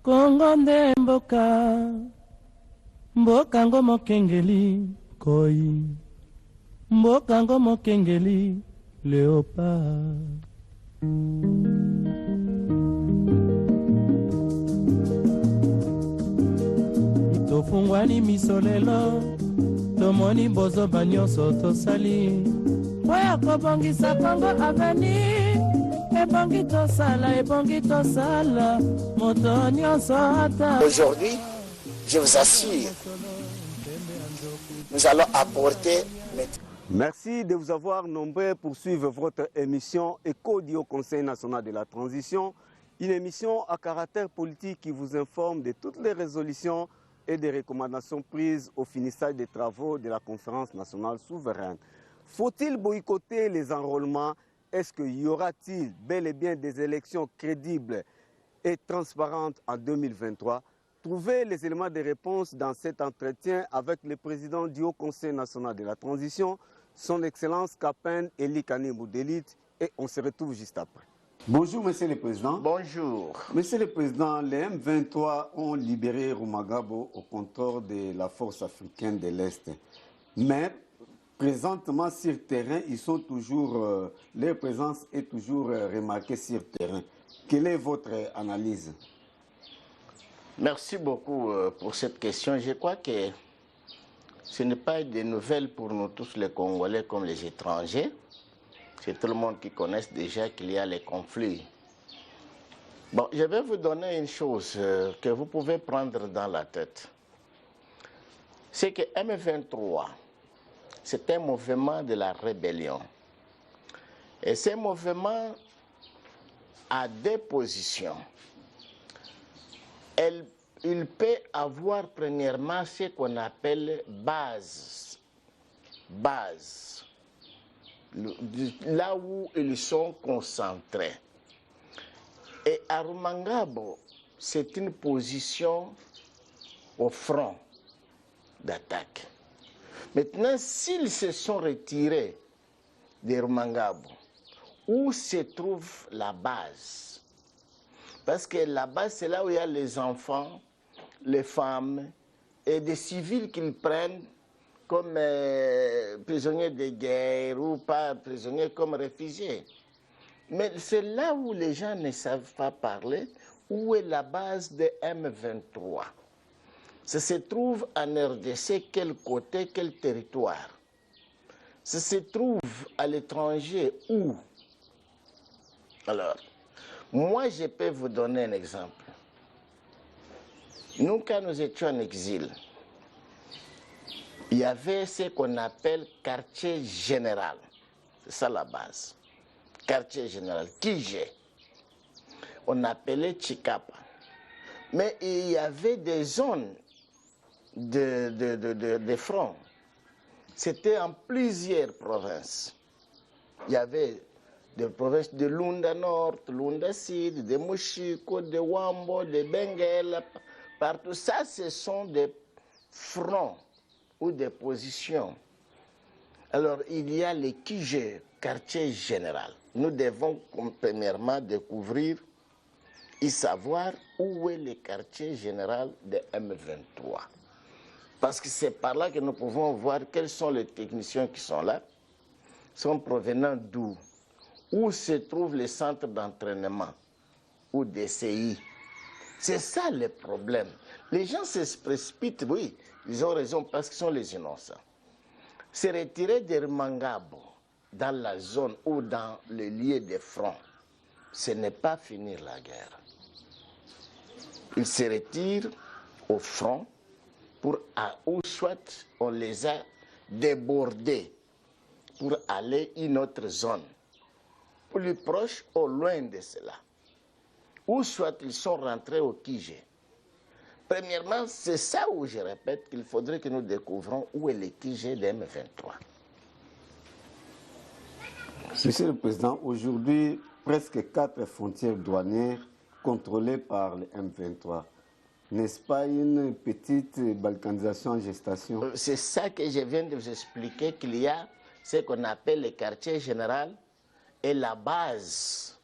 Kongo nde mboka, mboka ngo mokengeli koi, mboka ngo mokengeli léopard. Tofungwani misolelo, tomoni bozo banyonso tosali. Oya kobongisa Kongo aveni, ebongi tosala, moto nyonso ata. Aujourd'hui, je vous assure, nous allons apporter... Merci de vous avoir nombreux pour suivre votre émission Écho du Haut Conseil national de la transition, une émission à caractère politique qui vous informe de toutes les résolutions et des recommandations prises au finissage des travaux de la conférence nationale souveraine. Faut-il boycotter les enrôlements? Est-ce qu'il y aura-t-il bel et bien des élections crédibles et transparentes en 2023? Trouvez les éléments de réponse dans cet entretien avec le président du Haut Conseil national de la transition, son Excellence Kapen Eli Kane Moudelit, et on se retrouve juste après. Bonjour, Monsieur le Président. Bonjour. Monsieur le Président, les M23 ont libéré Rumangabo au contrôle de la force africaine de l'Est. Mais présentement sur terrain, ils sont toujours, leur présence est toujours remarquée sur terrain. Quelle est votre analyse? Merci beaucoup pour cette question. Je crois que ce n'est pas des nouvelles pour nous tous les Congolais comme les étrangers. C'est tout le monde qui connaît déjà qu'il y a les conflits. Bon, je vais vous donner une chose que vous pouvez prendre dans la tête. C'est que M23, c'est un mouvement de la rébellion. Et ce mouvement a deux positions. Il peut avoir premièrement ce qu'on appelle base. Là où ils sont concentrés. Et à Rumangabo, c'est une position au front d'attaque. Maintenant, s'ils se sont retirés de Rumangabo, où se trouve la base? Parce que la base, c'est là où il y a les enfants, les femmes et des civils qu'ils prennent comme prisonniers de guerre ou pas prisonniers comme réfugiés. Mais c'est là où les gens ne savent pas parler, où est la base de M23. Ça se trouve en RDC, quel côté, quel territoire? Ça se trouve à l'étranger, où? Alors, moi je peux vous donner un exemple. Nous, quand nous étions en exil, il y avait ce qu'on appelle quartier général. C'est ça la base. Quartier général. Kijé. On appelait Chikapa. Mais il y avait des zones de front. C'était en plusieurs provinces. Il y avait des provinces de Lunda Nord, Lunda Sud, de Moshiko, de Wambo, de Benguel, partout. Ça, ce sont des fronts ou des positions. Alors, il y a les QG, quartier général. Nous devons premièrement découvrir et savoir où est le quartier général de M23. Parce que c'est par là que nous pouvons voir quels sont les techniciens qui sont là, sont provenant d'où, où se trouvent les centres d'entraînement ou des CI. C'est ça le problème. Les gens se précipitent, oui, ils ont raison parce qu'ils sont les innocents. Se retirer de Rumangabo dans la zone ou dans le lieu de front, ce n'est pas finir la guerre. Ils se retirent au front pour ou soit on les a débordés pour aller à une autre zone, plus proche ou loin de cela. Ou soit ils sont rentrés au Kijé. Premièrement, c'est ça où je répète qu'il faudrait que nous découvrons où est le Kijé de M23. Monsieur le Président, aujourd'hui, presque 4 frontières douanières contrôlées par le M23. N'est-ce pas une petite balkanisation en gestation? C'est ça que je viens de vous expliquer, qu'il y a ce qu'on appelle le quartier général et la base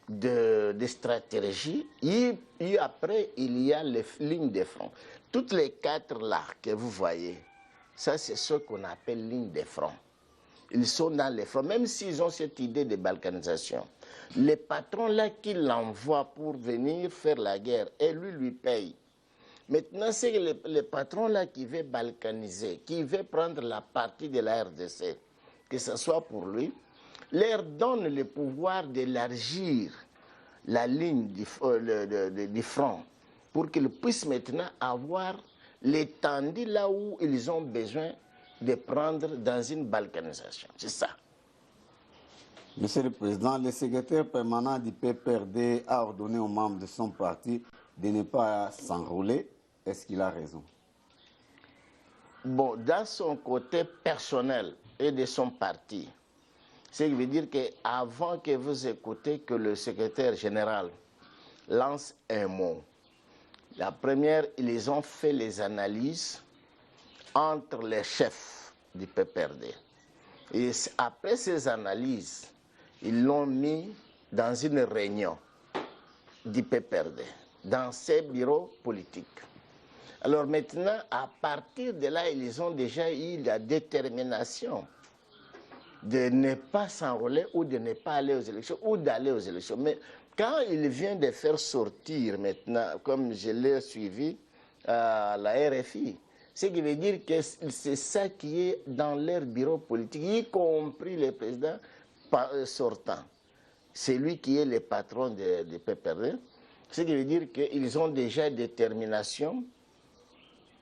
de stratégie. Et après, il y a les lignes de front. Toutes les 4 là que vous voyez, ça c'est ce qu'on appelle lignes de front. Ils sont dans les fronts, même s'ils ont cette idée de balkanisation. Les patrons là qui l'envoient pour venir faire la guerre, et lui paye. Maintenant, c'est les patrons là qui veulent balkaniser, qui veulent prendre la partie de la RDC, que ce soit pour lui, leur donne le pouvoir d'élargir la ligne du front pour qu'ils puissent maintenant avoir l'étendue là où ils ont besoin de prendre dans une balkanisation. C'est ça. Monsieur le Président, le secrétaire permanent du PPRD a ordonné aux membres de son parti de ne pas s'enrôler. Est-ce qu'il a raison? Bon, dans son côté personnel et de son parti, ce qui veut dire qu'avant que vous écoutez que le secrétaire général lance un mot, la première, ils ont fait les analyses entre les chefs du PPRD. Et après ces analyses, ils l'ont mis dans une réunion du PPRD, dans ses bureaux politiques. Alors maintenant, à partir de là, ils ont déjà eu la détermination de ne pas s'enrôler ou de ne pas aller aux élections ou d'aller aux élections. Mais quand il vient de faire sortir maintenant, comme je l'ai suivi à la RFI, ce qui veut dire que c'est ça qui est dans leur bureau politique, y compris le président sortant. C'est lui qui est le patron du PPRD. Ce qui veut dire qu'ils ont déjà détermination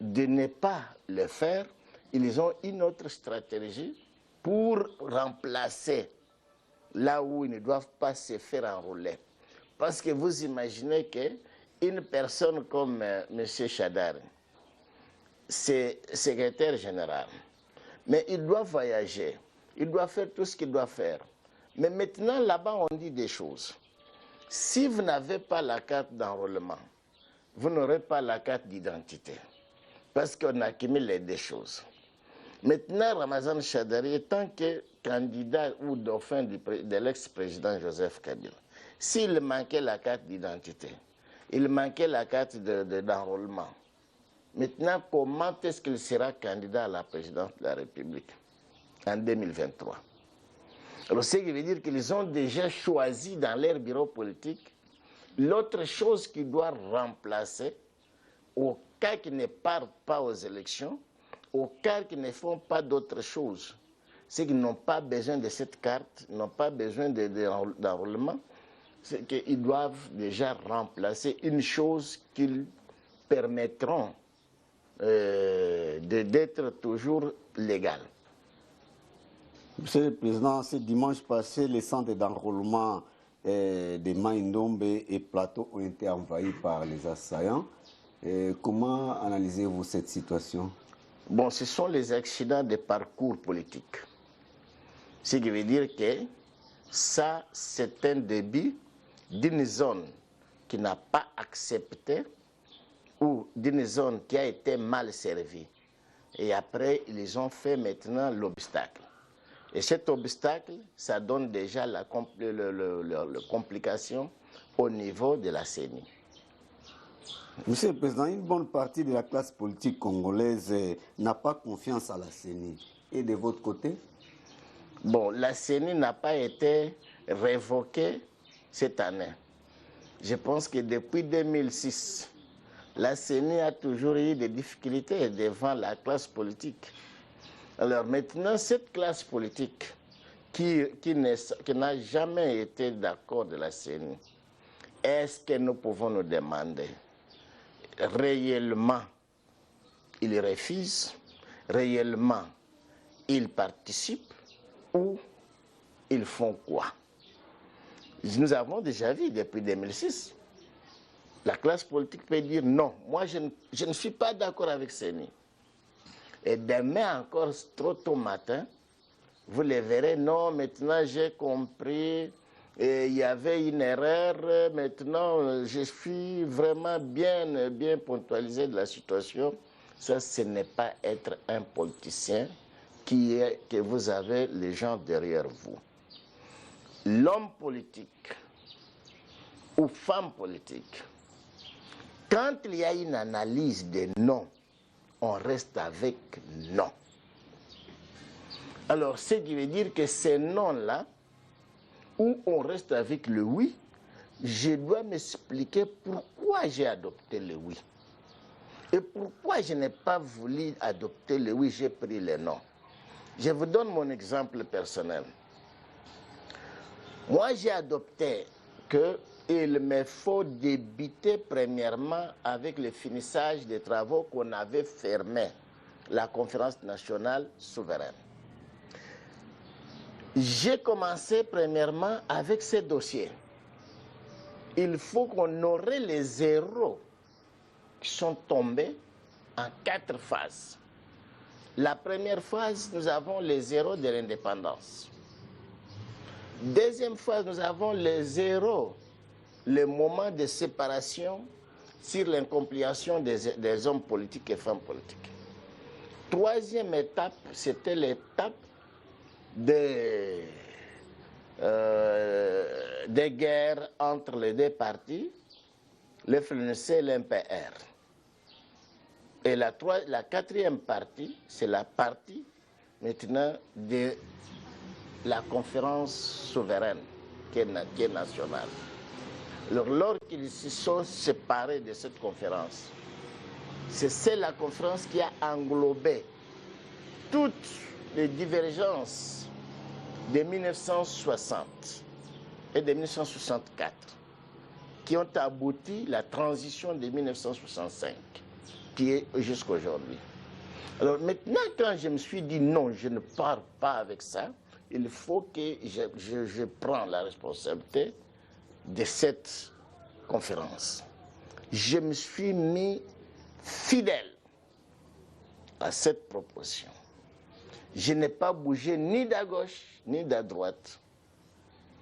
de ne pas le faire. Ils ont une autre stratégie pour remplacer là où ils ne doivent pas se faire enrôler. Parce que vous imaginez qu'une personne comme M. Chadar, c'est secrétaire général, mais il doit voyager, il doit faire tout ce qu'il doit faire. Mais maintenant, là-bas, on dit des choses. Si vous n'avez pas la carte d'enrôlement, vous n'aurez pas la carte d'identité. Parce qu'on a accumulé les deux choses. Maintenant, Ramazan Chadari, étant que candidat ou dauphin de l'ex-président Joseph Kabila, s'il manquait la carte d'identité, il manquait la carte d'enrôlement, maintenant, comment est-ce qu'il sera candidat à la présidence de la République en 2023? Alors, ce qui veut dire qu'ils ont déjà choisi dans leur bureau politique l'autre chose qui doit remplacer au cas qu'ils ne partent pas aux élections, au cas qu'ils ne font pas d'autres choses. C'est qu'ils n'ont pas besoin de cette carte, n'ont pas besoin d'enrôlement, c'est qu'ils doivent déjà remplacer une chose qu'ils permettront d'être toujours légal. Monsieur le Président, ce dimanche passé, les centres d'enrôlement de Maïndombe et Plateau ont été envahis par les assaillants. Comment analysez-vous cette situation? Bon, ce sont les accidents de parcours politique. Ce qui veut dire que ça, c'est un début d'une zone qui n'a pas accepté ou d'une zone qui a été mal servie. Et après, ils ont fait maintenant l'obstacle. Et cet obstacle, ça donne déjà la complication au niveau de la CENI. Monsieur le Président, une bonne partie de la classe politique congolaise n'a pas confiance à la CENI. Et de votre côté? Bon, la CENI n'a pas été révoquée cette année. Je pense que depuis 2006, la CENI a toujours eu des difficultés devant la classe politique. Alors maintenant, cette classe politique qui n'a jamais été d'accord de la CENI, est-ce que nous pouvons nous demander réellement ils refusent, réellement ils participent ou ils font quoi? Nous avons déjà vu depuis 2006. La classe politique peut dire non, moi je ne suis pas d'accord avec CENI. Et demain encore, trop tôt matin, vous le verrez, non, maintenant j'ai compris, il y avait une erreur, maintenant je suis vraiment bien ponctualisé de la situation. Ça, ce n'est pas être un politicien que vous avez les gens derrière vous. L'homme politique ou femmes politiques, quand il y a une analyse des noms, on reste avec non. Alors, ce qui veut dire que ces noms-là, où on reste avec le oui, je dois m'expliquer pourquoi j'ai adopté le oui. Et pourquoi je n'ai pas voulu adopter le oui, j'ai pris le non. Je vous donne mon exemple personnel. Moi, j'ai adopté qu'il me faut débuter premièrement avec le finissage des travaux qu'on avait fermés, la conférence nationale souveraine. J'ai commencé premièrement avec ces dossiers. Il faut qu'on aurait les zéros qui sont tombés en 4 phases. La première phase, nous avons les zéros de l'indépendance. Deuxième phase, nous avons les zéros, le moment de séparation sur l'incompréhension des hommes politiques et femmes politiques. Troisième étape, c'était l'étape des guerres entre les deux partis, le FLNC et l'MPR. Et la quatrième partie, c'est la partie maintenant de la conférence souveraine qui est nationale. Alors, lorsqu'ils se sont séparés de cette conférence, c'est la conférence qui a englobé toutes les divergences de 1960 et de 1964 qui ont abouti à la transition de 1965 qui est jusqu'à aujourd'hui. Alors maintenant, quand je me suis dit non, je ne pars pas avec ça, il faut que je prenne la responsabilité de cette conférence. Je me suis mis fidèle à cette proposition. Je n'ai pas bougé ni de gauche ni de droite.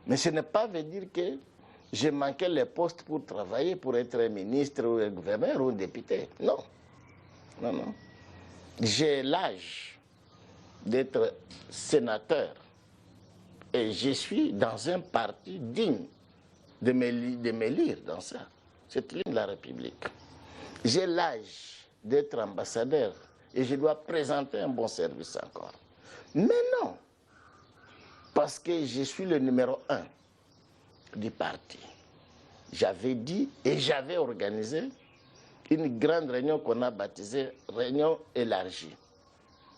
Mais ce n'est pas veut dire que j'ai manqué les postes pour travailler, pour être ministre ou gouverneur ou député. Non. Non, non. J'ai l'âge d'être sénateur et je suis dans un parti digne de m'élire dans ça. C'est l'une de la République. J'ai l'âge d'être ambassadeur et je dois présenter un bon service encore. Mais non, parce que je suis le numéro 1 du parti. J'avais dit et j'avais organisé une grande réunion qu'on a baptisée réunion élargie.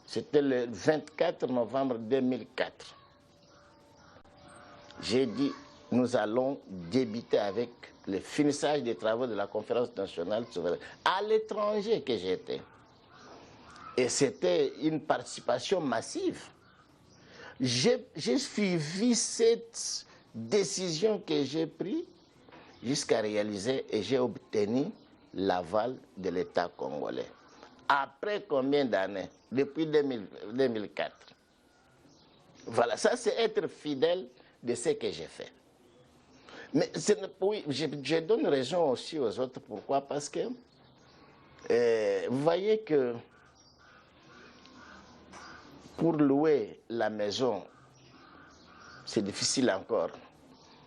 C'était le 24 novembre 2004. J'ai dit, nous allons débuter avec le finissage des travaux de la conférence nationale souveraine. À l'étranger que j'étais. Et c'était une participation massive. J'ai suivi cette décision que j'ai prise jusqu'à réaliser et j'ai obtenu l'aval de l'État congolais. Après combien d'années? Depuis 2004. Voilà, ça c'est être fidèle de ce que j'ai fait. Mais oui, je donne raison aussi aux autres. Pourquoi? Parce que vous voyez que pour louer la maison, c'est difficile encore,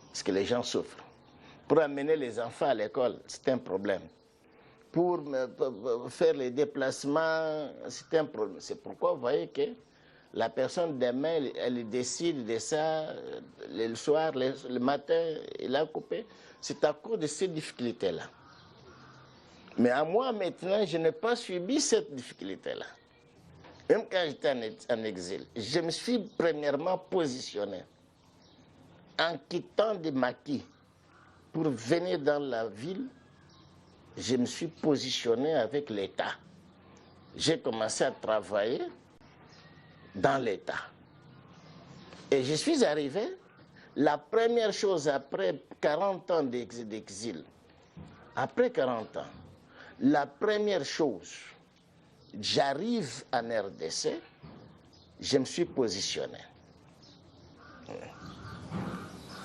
parce que les gens souffrent. Pour amener les enfants à l'école, c'est un problème. Pour faire les déplacements, c'est un problème. C'est pourquoi vous voyez que la personne demain, elle décide de ça le soir, le matin, il a coupé. C'est à cause de ces difficultés-là. Mais à moi, maintenant, je n'ai pas subi cette difficulté-là. Même quand j'étais en exil, je me suis premièrement positionné en quittant des maquis pour venir dans la ville. Je me suis positionné avec l'État. J'ai commencé à travailler dans l'État. Et je suis arrivé, la première chose après 40 ans d'exil, après 40 ans, la première chose, j'arrive en RDC, je me suis positionné.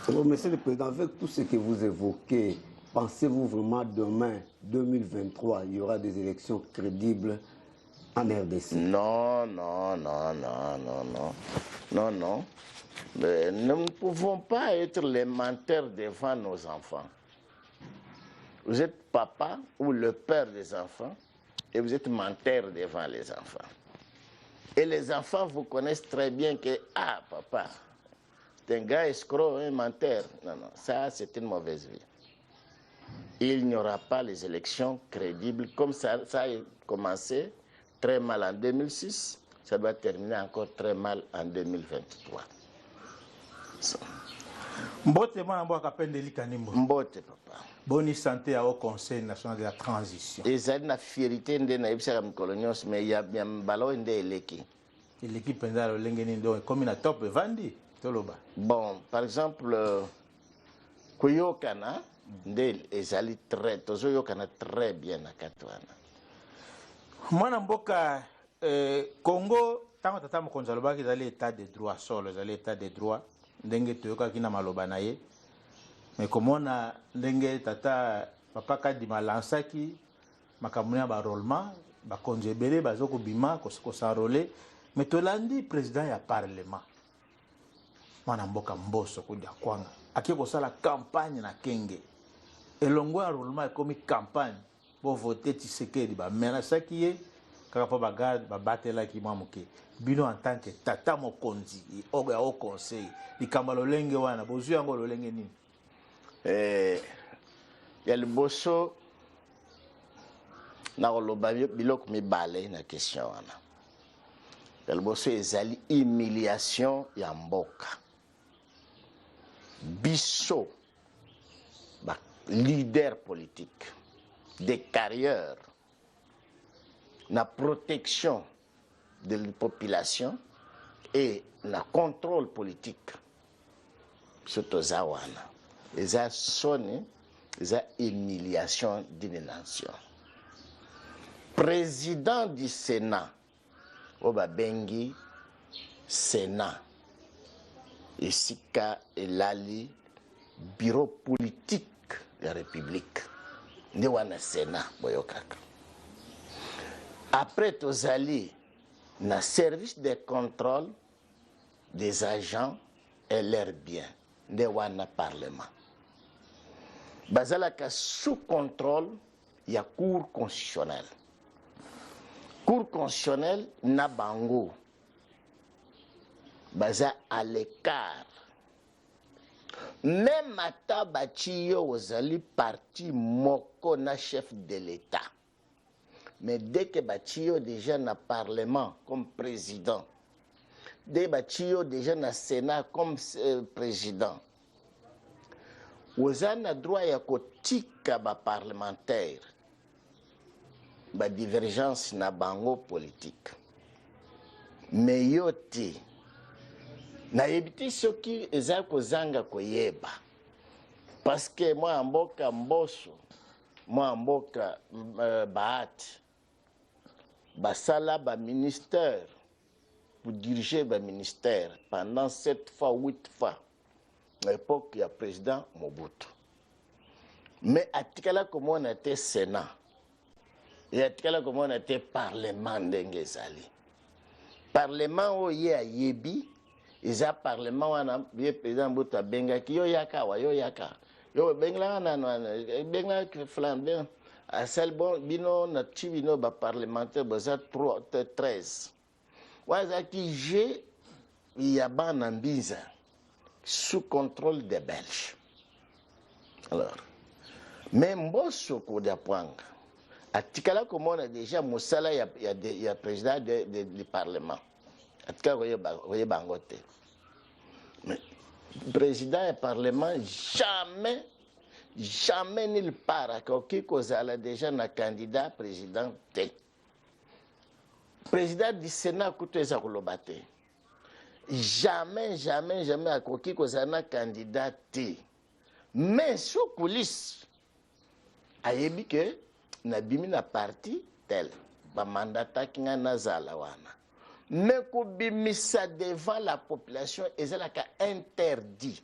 Alors, Monsieur le Président, avec tout ce que vous évoquez, pensez-vous vraiment demain, 2023, il y aura des élections crédibles en RDC? Non, non, non, non, non, non, non, non. Mais nous ne pouvons pas être les menteurs devant nos enfants. Vous êtes papa ou le père des enfants et vous êtes menteur devant les enfants. Et les enfants vous connaissent très bien que, ah, papa, c'est un gars escroc, un menteur. Non, non, ça, c'est une mauvaise vie. Il n'y aura pas les élections crédibles. Comme ça a commencé très mal en 2006, ça doit terminer encore très mal en 2023. Mbote mwana mboka pendeli kanimbo. Mbote papa. Boni santé au Conseil national de la transition. Et ça na fierté nde na ibisa comme colonios mais ya mbalo nde eleki. Eleki penza lo lengeni ndo comme na top vandi toloba. Bon, par exemple kuyokana nde ezali très tozoyokana très bien na katwana. Mwana mboka Congo tango tata mokonzi alobaki ezali état de droit solo, ezali état de droit ndenge toyokaki na maloba na ye. Mais komona ndenge tata papa Kadima lansaki makambo ya barollement bakonzi ebele bazoko bima kosarole mais tolandi président ya parlement mwana mboka Mboso kudia kwanga aki kosala campagne na kenge elongo ya rollement ekomi campagne pour voter Tshisekedi ba menasaki ye kaka po bagarde babatelaki mwa moke bino en tant que tata mokonzi oyo ya au conseil likambo lolenge wana bozwi yango lolenge nini? Ya liboso na koloba biloko mibale na question wana. Ya liboso ezali humiliation ya mboka. Biso ba leader politique, des carrières, la protection de la population et le contrôle politique. Surtout Zawana. Ils ont sonné, ils ont humiliation d'une nation. Président du Sénat, Obabengi, Sénat, Isika Elali, bureau politique de la République. Ndewana Sénat, Boyokaka. Après Tozali, na service de contrôle des agents et leurs biens. Ndewana Parlement. Bazalaka sous contrôle, il y a Cour constitutionnelle. Cour constitutionnelle, Nabango. Baza à l'écart. Même à Tabachiyo, Ozali parti moko na chef de l'État. Mais dès que Bachio déjà na Parlement comme président, dès que Bachio déjà na Sénat comme président, Ozana droit ya kotika ba parlementaire, ba divergence na bango politique. Mais yote na yebiti soki eza kozanga koyeba. Parce que moi mboka Mboso, moi mboka Bahati, basala ba ministère pour diriger ba ministère pendant 7 fois 8 fois à l'époque il y a président Mobutu. Mais à tikala comme on était Sénat et à tikala comme on était parlement d'Engezali. Parlement où il y a yebi, ils a parlement wana bien président Mobutu benga ki yo yaka wa yo yaka yo benga na benga flambe. À celle bon bino na bino ba parlementaire baza 13. Waza ki j'ai yaba na Mbinza sous contrôle des Belges. Alors, même Mboso Kodapwanga, à Tikala comme on a déjà Moussala, il y a président du Parlement. À Tikala, voyez Bangote. Mais président du Parlement, jamais nulle part à qui a déjà un candidat président. Président du Sénat, Kouté Zakolobate. Jamais à qui un candidat. Mais sous coulisses, a yebi que nabimi na parti tel, ba mandata kinga nazala wana. Mais kubimisa devant la population, ezalaka interdit.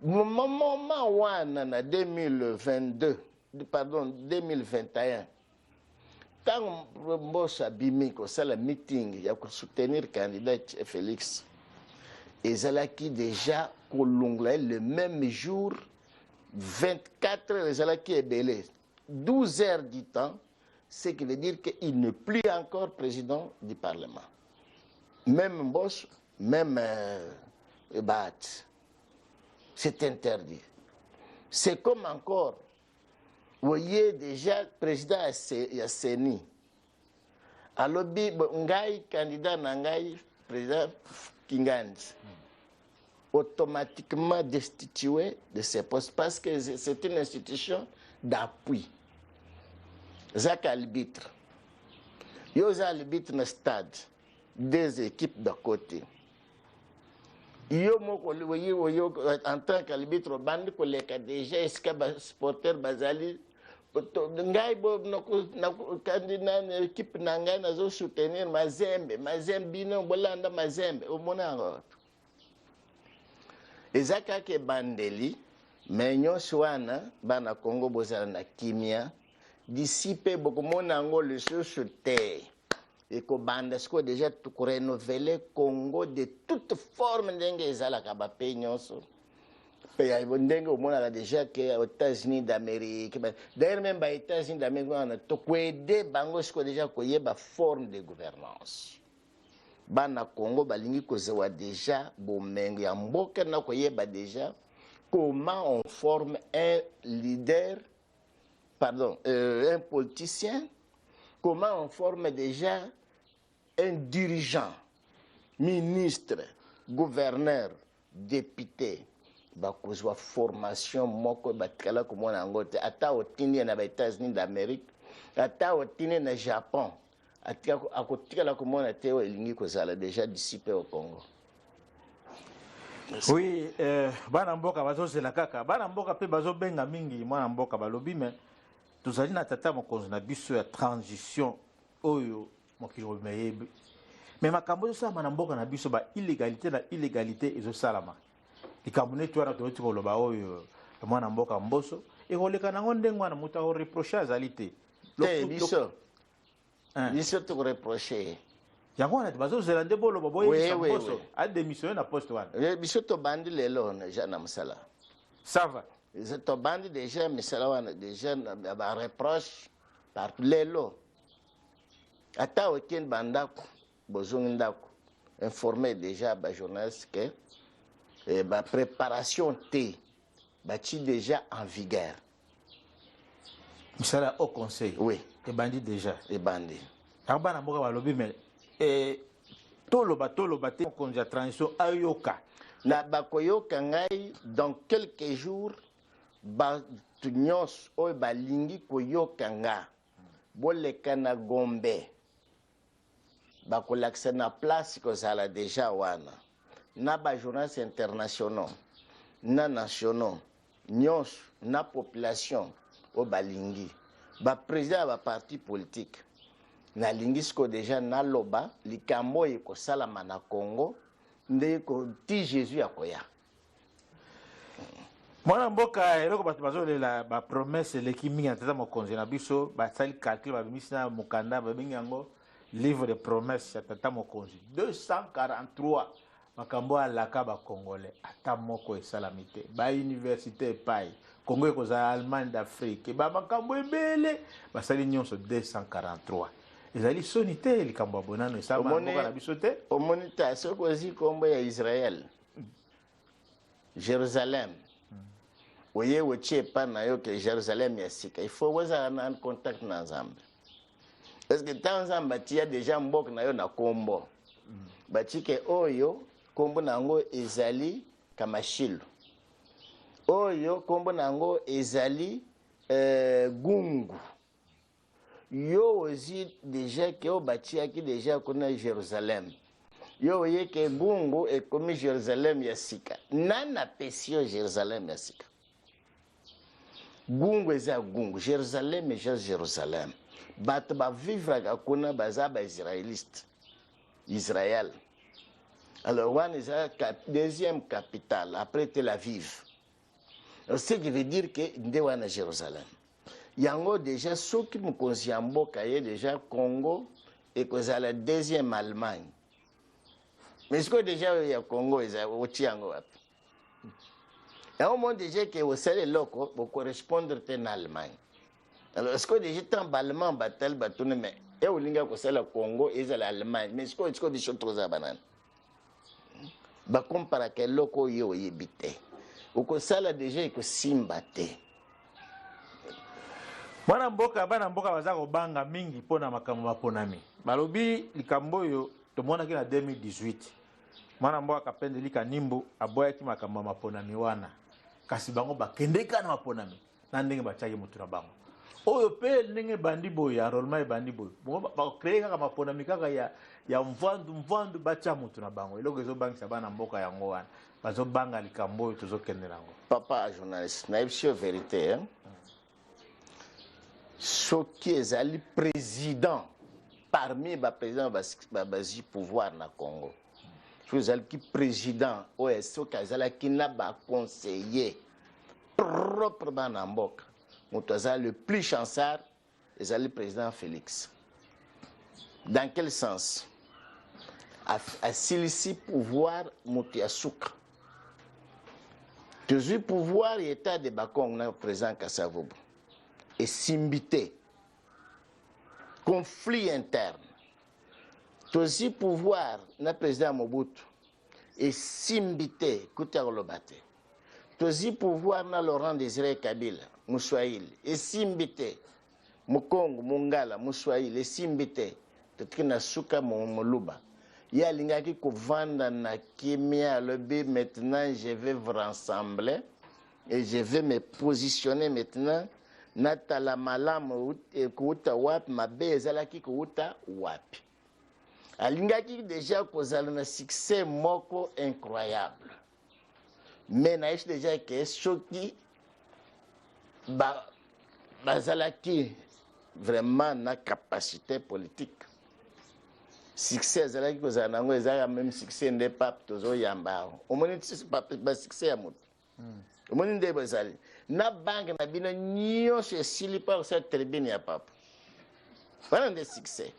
Moment wana na 2021, tant Mboso abimi ko sala meeting ya ko soutenir candidat Félix, ezalaki déjà kolongla le même jour 24 heures qui est belé, 12 heures du temps, ce qui veut dire qu'il n'est plus encore président du Parlement. Même Bosch, même Bat, c'est interdit. C'est comme encore, vous voyez déjà, le président Yasseni, alors, Ngai, candidat Nangai, président Kingandi, automatiquement destitué de ses postes parce que c'est une institution d'appui. Zach arbitre. Il y a arbitre dans le stade, des équipes de côté. Il y a en tant qu'arbitre, bande collègue déjà, est-ce que supporter Bazali, ngai bo candidat équipe nangai nazo soutenir Mazembe bino bolanda Mazembe au monango ezaka ke bandeli menyo swana bana Congo bozala na kimia disipe beaucoup monango le soute et ko banda sko déjà tout renouveler Congo de toute forme ndenge ezala ka ba penyonso. On a déjà aux États-Unis d'Amérique. D'ailleurs, même aux États-Unis d'Amérique, on a aidé Bangos déjà une forme de gouvernance. Bana Congo, balingi kozewa déjà bomengo ya mboka na koyeba déjà comment on forme un leader, pardon, un politicien, comment on forme déjà un dirigeant, ministre, gouverneur, député. Bakozwa formation moko batkala komona ngote ata otindi na États-Unis d'Amérique ata otindi na Japon akotikala komona teo elingi kozala déjà dissipé au Congo. Oui, bana mboka bazozela kaka bana mboka pe bazobenga mingi mwana mboka balobi mais tozali na tata mokonzi na biso ya transition oyo mokili meyebi mais makambo ezosala mana mboka na biso ba illégalité ezosalama likambo tu wana toyoti koloba oyo mwana mboka mboso ekoleka nango ndenge wana moto akoreproche azali te biso tokoreproche yango wana bazozela nde boloba boyebisa mboso adémissionne na poste wana biso tobandi lelo déjà na mosala ça va tobandi déjà misala wana déjà bareproche partout lelo ata okende bandako bozongi ndako informer déjà bajournaliste que la préparation T, déjà en vigueur. Ça au conseil. Oui. Et bandit déjà. Et bandit. Arba na mboka balobi mais toloba te konja transition ayoka. Na bakoyoka ngai dans quelques jours ba tunyos o balingi koyoka nga. Boleka na Gombe. Bakolaksa na place ko sala déjà wana. Na ba journalistes internationaux, na nationaux, nyos, na population, au balingi. Ba président ba parti politique. Na lingisko déjà na loba, likambo yeko salama na Congo, nde ko ti Jésus akoya. Mwana mboka eloko bato bazolela ba promesse leki mingi na tata mokonzi na biso, ba sali calcul ba bimisi na mokanda ba bengi yango livre de promesses ya tata mokonzi 243. Makambo alaka ba congolais ata moko esalami te ba université epai Congo ekozala Allemagne d'Afrique ba makambo ebele basali nyonso 243 ezali soni te likambo ya bonano esala mboka na biso te omoni ta soko ozi kombo ya Israël Jérusalem oye wotie pa na yo ke Jérusalem ya sika il faut wazala na contact na Nzambe parce que tant Nzambe tia déjà mboka na yo na kombo batike oyo kombo nango ezali kamashilo oyo kombo nango ezali gungu yo ozi déjà ke obatiaki déjà kuna Jérusalem yo oye ke gungu ekomi Jérusalem ya sika nana pesio Jérusalem ya sika gungu eza gungu Jérusalem eza Jérusalem bato bavivre kuna baza ba israéliste Israël. Alors, Wan est la deuxième capitale, après Tel Aviv. Ce qui veut dire que Ndewana Jérusalem. Yango déjà, ceux qui me conscient déjà Congo et que c'est la deuxième Allemagne. Mais ce que déjà il y a Congo, il y a Otiango. Et au moment déjà que vous savez loco pour correspondre en Allemagne. Alors est-ce que déjà tant allemand batal batone mais et au linga ko sala Congo et l'Allemagne mais est-ce que des choses trop à banane. Ba compara que loco yo yebite. Ou ko sala déjà ko simbate. Bana mboka baza kobanga mingi pona makambo maponami. Balobi likambo yo tomona ki na 2018. Mwana mboka kapende lika nimbo aboya ki makambo maponami wana. Kasi bango bakendeka na maponami. Na ndenge bachaki mutu na bango. Oyo pe ndenge bandi boy enrôlement bandi boy. Bongo ba créer kaka maponami kaka ya mvandu bacha mutu na bango. Eloko ezo bangisa bana mboka yango wana. Bazo banga likambo yo tozo kende nango. Papa journaliste, na ipsio vérité hein. Ce qui est le président parmi les présidents de pouvoir na Congo. Je suis président OSO qui n'a pas conseiller proprement na mboka. Le plus chanceux est le président Félix. Dans quel sens? À celui-ci pouvoir monter à souk. Toujours pouvoir l'état de Bakong na président Kassavobo. Et simbité, conflit interne, aussi pouvoir na président Mobutu et simbité Koutarolobate, aussi pouvoir na Laurent Désiré Kabila, Moussoaïl et simbité Mukongo, Mungala, Moussoaïl et simbité Tetrina Souka Moluba. Il y a l'inga qui vendre na Kimia Lobby maintenant je vais vous rassembler et je vais me positionner maintenant. Natala malamu kuuta wapi mabe ezalaki kuuta wapi alingaki déjà kozala na succès moko incroyable mais naïs déjà que soki bazalaki vraiment na capacité politique succès ezalaki kozala nango ezala même succès nde pape tozo yamba au moins ba succès ya moto au moins nde bazali na banque na bino nyonso esili par cette tribune ya papa voilà des succès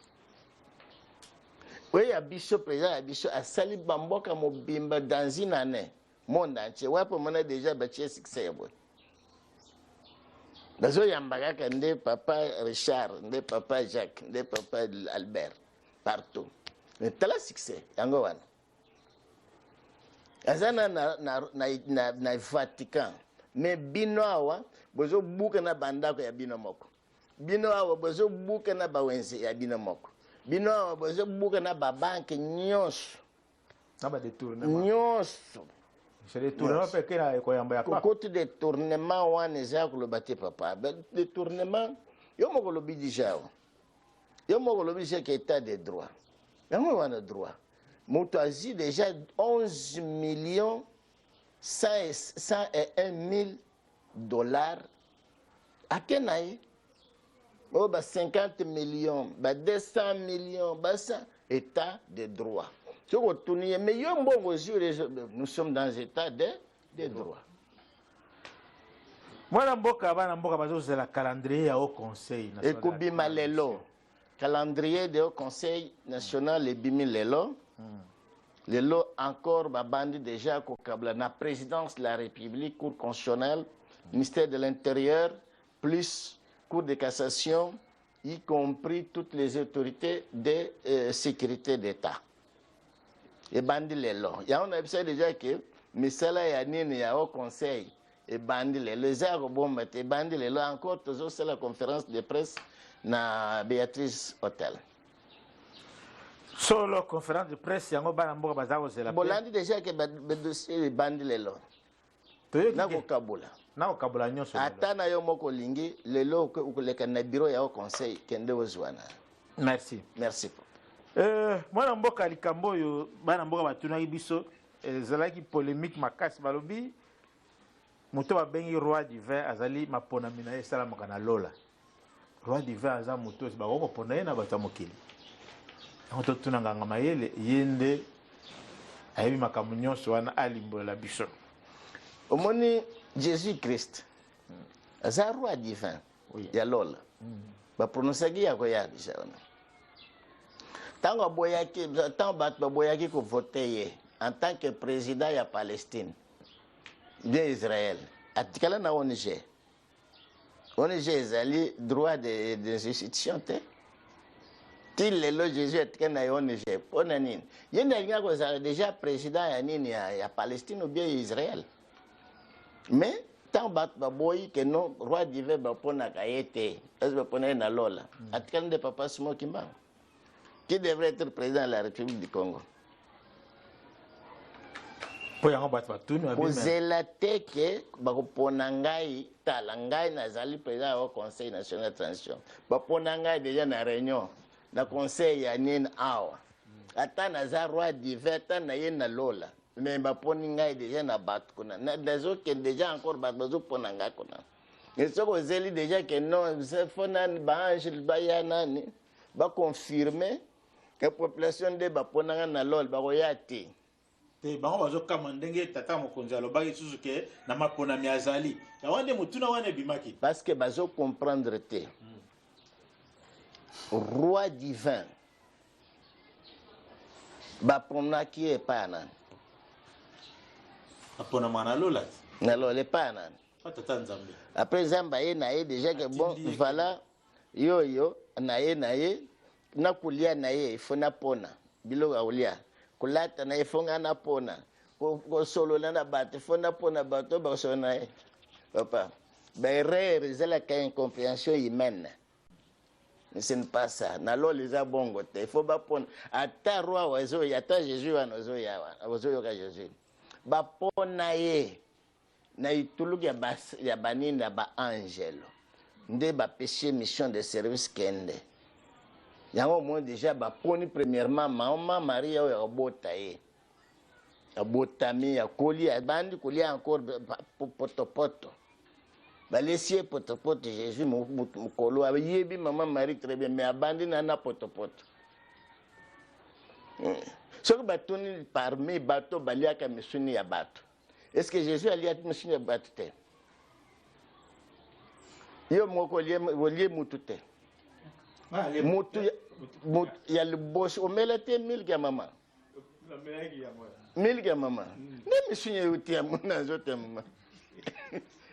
oui ya biso président ya biso asali bamboka mobimba dans une année monde entier wapo mona déjà batie succès ya boy bazo yambaka ka nde papa Richard nde papa Jacques nde papa Albert partout mais tala succès yango wana azana na Vatican mais bino awa bozo buka na bandako ya bino moko bino awa bozo buka na bawenze ya bino moko bino awa bozo buka na babanke nyonso na ba détournement nyonso c'est détournement pe kena ko yamba ya papa côté détournement wana eza ko lobate papa détournement yo moko lobi déjà yo moko lobi c'est que état de droit yango wana droit moto azi déjà 11 millions 101 000 dollars à Kenaï. Oh, 50 millions, 200 millions, ça, état de droit. Mais nous sommes dans l'état de droit. Moi, c'est le calendrier au Conseil national. Et Koubima Lelo, calendrier du Conseil national et Bimi Lelo. Les lots encore bandi déjà la présidence de la République, Cour constitutionnelle, ministère de l'Intérieur, plus Cour de cassation, y compris toutes les autorités de sécurité d'État. Et bandi les lots. Il y a déjà que Missala Yanine y a au conseil et bandi les lots. Les arabes et bandi les lots encore toujours c'est la conférence de presse na Béatrice Hôtel. Solo conférence de presse yango bana mboka bazako zela. Bolandi déjà que dossier bandi lelo. Na ko kabula. Na ko kabula nyonso. Ata na yo moko lingi lelo ko ukoleka na bureau ya au conseil kende ozwana. Merci. Merci. Mwana mboka likambo yo bana mboka batunaki biso ezalaki polémique makasi balobi moto babengi roi du vin azali maponami na ye esalamaka na lola. Roi du vin aza moto bakoko pona ye na bato ya mokili. On tuna nganga mayele yende ayebi makambo nyonso wana alimbola biso. Omoni Jésus Christ aza roi divin ya lola ba prononcaki ya ko ya bisa wana tango boyaki ko voter ye en tant que président ya Palestine bien Israël. Atikala na ONG. ONG ezali droit des institutions te. Til lelo Jésus atikala na ONG. Pona nini? Yenda linga kozala déjà président ya nini ya Palestine ou bien Israël. Mais tant bat baboyi que non roi divin bapona kayete. Est-ce bapona na lola. Atikala de papa Simo Kimbangu. Qui devrait être président de la République du Congo. kozela te ke bakopona ngai tala ngai nazali président au conseil national de transition bapona ngai déjà na réunion na conseil ya nini awa ata naza roi divin ata na ye na lola mais baponi ngai déjà na bato kuna nazokende déjà encore bato bazopona ngai kuna esoko ozeli déjà ke non fonani baange baya nani baconfirme que population de bapona ngai na lola bakoya te te bango bazokama ndenge tata mokonzi alobaki susu ke na maponami azali yango nde motuna wana ebimaki parce que bazo comprendre te roi divin baponaki epai ya nani aponama na lola na lola epai ya nani tata nzambe après nzambe aye na ye déjà que bon voilà yoyo na ye na kolia na ye ifo napona biloko ya kolia kulata na ifonga na pona kosolola na bato fonda pona bato bakosolola na ye papa baerreur ezalaka incompréhension humaine mais ce n'est pas ça na lolo eza bongo te il faut bapona ata roi ozoya ata jésus wana ozoyoka jésus bapona ye na ituluku ya banini ya baangelo nde bapesi mission de service kende yango moi déjà baponi premièrement mama Maria oyo abota ye abotami akoli abandi kolia encore potopoto balesi ye potopoto Jésus mokolo ayebi mama Marie très bien mais abandi na potopoto soki batuni parmi bato baliaka misuni ya bato est-ce que Jésus aliaki misuni ya bato te yo moko olie mutu te mutu ya liboso omela te milki ya mama milki ya mama nde misuni euti ya muna azote ya mama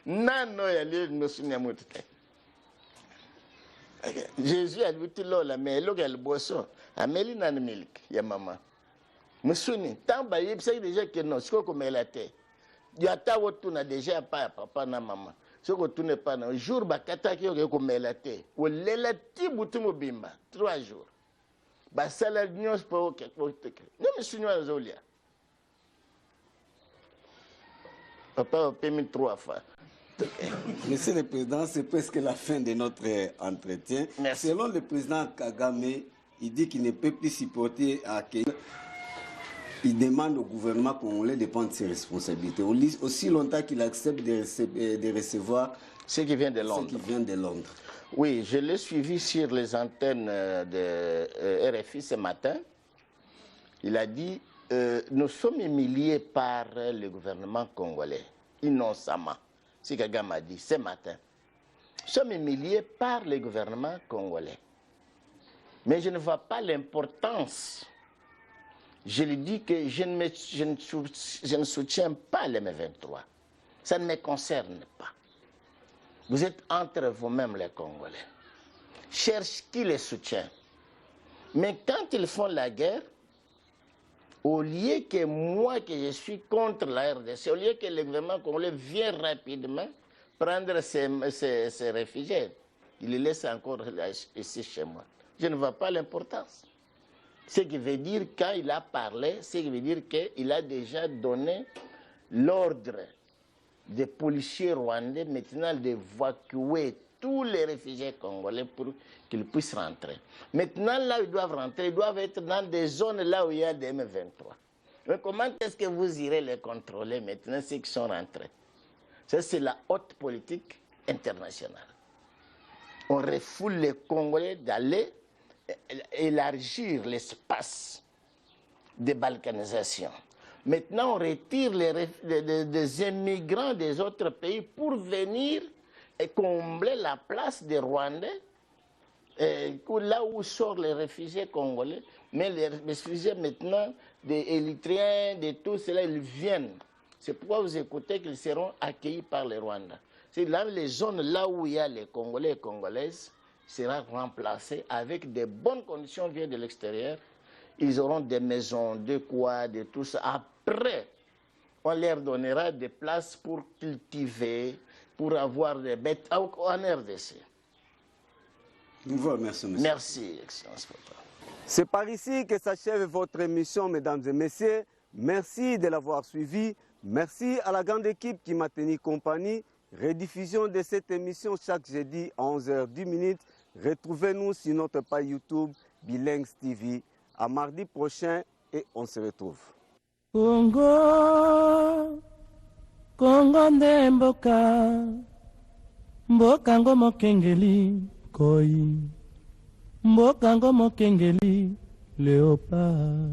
nano yalie misuni ya mutu te Jésus aluti lola me eloko ya liboso ameli nani milki ya mama misuni ntango bayebisaki deja ke non sikoyo komela te ata wotuna deja pa ya papa na mama soki otune pa na jour bakataki yo ke komela te olela ti butu mobimba 3 jours basala nyonso mpo okeke nde misuni wana ozolia papa opemi 3 fois. Monsieur le Président, c'est presque la fin de notre entretien. Merci. Selon le président Kagame, il dit qu'il ne peut plus supporter à que il demande au gouvernement congolais de prendre ses responsabilités. Aussi longtemps qu'il accepte de recevoir Ce qui vient de Londres. ce qui vient de Londres. Oui, je l'ai suivi sur les antennes de RFI ce matin. Il a dit nous sommes humiliés par le gouvernement congolais, innocemment. C'est ce que Kagame a dit ce matin. Nous sommes humiliés par le gouvernement congolais. Mais je ne vois pas l'importance. Je lui dis que je ne soutiens pas les M23. Ça ne me concerne pas. Vous êtes entre vous-même les Congolais. Cherche qui les soutient. Mais quand ils font la guerre, au lieu que moi, que je suis contre la RDC, au lieu que le gouvernement congolais vienne rapidement prendre ces réfugiés, il les laisse encore ici chez moi. Je ne vois pas l'importance. Ce qui veut dire, quand il a parlé, ce qui veut dire qu'il a déjà donné l'ordre des policiers rwandais maintenant d'évacuer tous les réfugiés congolais pour qu'ils puissent rentrer. Maintenant, là où ils doivent rentrer, ils doivent être dans des zones là où il y a des M23. Mais comment est-ce que vous irez les contrôler maintenant, ceux qui sont rentrés? Ça, c'est la haute politique internationale. On refoule les Congolais d'aller élargir l'espace de balkanisation. Maintenant, on retire des immigrants des autres pays pour venir et combler la place des Rwandais, là où sortent les réfugiés congolais. Mais les réfugiés maintenant, des Érythréens, de tout cela, ils viennent C'est pourquoi vous écoutez qu'ils seront accueillis par les Rwandais. C'est dans les zones là où il y a les Congolais et Congolaises, sera remplacé avec des bonnes conditions viennent de l'extérieur. Ils auront des maisons, de quoi, de tout ça. Après, on leur donnera des places pour cultiver, pour avoir des bêtes en RDC. Nous vous remercions, monsieur. Merci, Excellence Papa. C'est par ici que s'achève votre émission, mesdames et messieurs. Merci de l'avoir suivi. Merci à la grande équipe qui m'a tenu compagnie. Rediffusion de cette émission chaque jeudi à 11h10. Retrouvez-nous sur notre page YouTube Bilingues TV. À mardi prochain et on se retrouve. Congo, Congo nde mboka, mboka ngo mokengeli koi, mboka ngo mokengeli léopard.